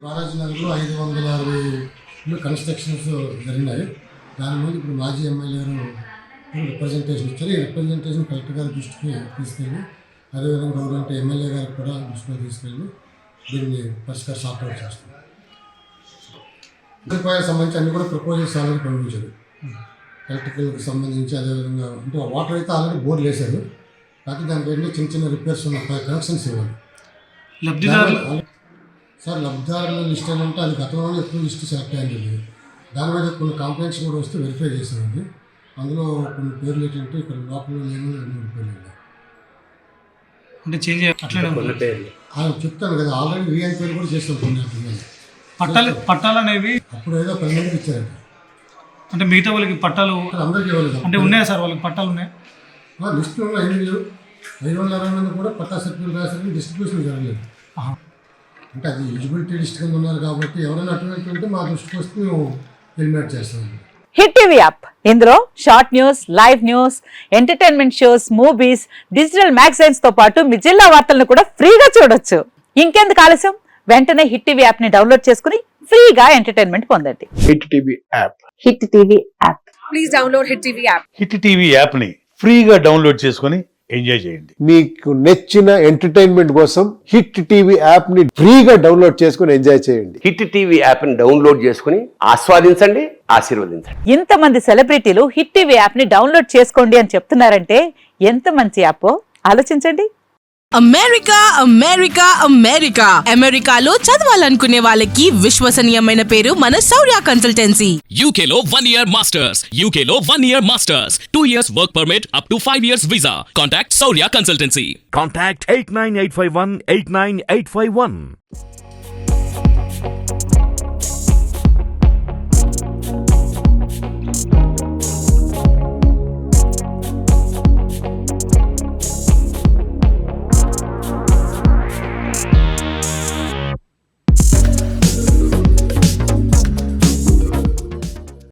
బాలాజీనగర్లో 560 constructions జరిగినాయి. దాని మీద ఇప్పుడు మాజీ ఎమ్మెల్యే గారు రిప్రజెంటేషన్ ఇచ్చారు. ఈ రిప్రజెంటేషన్ కలెక్టర్ గారి దృష్టికి తీసుకెళ్ళి, అదేవిధంగా గవర్నమెంట్ ఎమ్మెల్యే గారికి కూడా దృష్టిలో తీసుకెళ్ళి దీన్ని పరిష్కారం సార్ట్అవుట్ చేస్తారు. సదుపాయాలకు సంబంధించి అన్ని కూడా ప్రపోజల్స్ ఆల్రెడీ పంపించారు. ఎలక్ట్రికల్కి సంబంధించి అదేవిధంగా అంటే వాటర్ అయితే ఆల్రెడీ బోర్లు వేశారు. కాకపోతే దానికి ఏంటంటే చిన్న చిన్న రిపేర్స్ ఉన్న కనెక్షన్స్ ఇవ్వాలి. సార్ లబ్ధిదారుల లిస్ట్ ఏంటంటే అది గతంలో ఎక్కువ లిస్ట్ సెలెక్ట్ అయ్యింది. దాని మీద కొన్ని కంప్లైంట్స్ కూడా వస్తే వెరిఫై చేశామండి. అందులో కొన్ని పేర్లు ఏంటంటే ఇక్కడ లోపల లేని 2 పేర్లు అంటే చేంజ్ ఆయన చెప్తాను కదా, ఆల్రెడీ రీఎన్క్వైరీ కూడా చేస్తాం కొన్ని పట్టాలు అనేవి అప్పుడు ఏదో 10 మందికి ఇచ్చారంట. అంటే మిగతా వాళ్ళకి పట్టాలు అందరికీ ఇవ్వలేదు. అంటే ఉన్నాయా సార్ వాళ్ళకి పట్టాలు ఉన్నాయా? లిస్టులో 560 మంది కూడా పట్టా సర్టిఫికేట్ రాశారని డిస్ట్రిబ్యూషన్ జరగలేదు. అంటే అది ఎలిజిబిలిటీ లిస్ట్ కింద ఉన్నారు కాబట్టి ఎవరైనా అటువంటి ఉంటే మా దృష్టికి వస్తే మేము ఎలిమినేట్ చేస్తాం. హిట్ టీవీ యాప్, ఇందులో short news, live news, entertainment shows, movies, digital magazines తో పాటు మీ జిల్లా వార్తలను కూడా ఫ్రీగా చూడొచ్చు. ఇంకెందుకు ఆలస్యం, వెంటనే హిట్ టీవీ యాప్ ని డౌన్లోడ్ చేసుకుని ఫ్రీగా ఎంటర్టైన్మెంట్ పొందండి. Hit TV app. Hit TV app. Please download hit TV app. Hit TV app ని ఫ్రీగా డౌన్లోడ్ చేసుకుని ఎంజాయ్ చేయండి. మీకు నచ్చిన ఎంటర్టైన్మెంట్ కోసం హిట్ టీవీ యాప్ ని ఫ్రీగా డౌన్లోడ్ చేసుకుని ఎంజాయ్ చేయండి. హిట్ టీవీ యాప్ ని డౌన్లోడ్ చేసుకుని ఆస్వాదించండి, ఆశీర్వదించండి. ఇంతమంది సెలబ్రిటీలు హిట్ టీవీ యాప్ ని డౌన్లోడ్ చేసుకోండి అని చెప్తున్నారంటే ఎంత మంచి యాప్ ఆలోచించండి. అమెరికా అమెరికా అమెరికా అమెరికాలో చదవాలనుకునే వాళ్ళకి విశ్వసనీయమైన పేరు మన శౌర్య కన్సల్టెన్సీ. UK లో 1 year masters, UK లో 1 year masters, 2 years work permit up to 5 years visa. Contact Saurya Consultancy. Contact 89851 89851.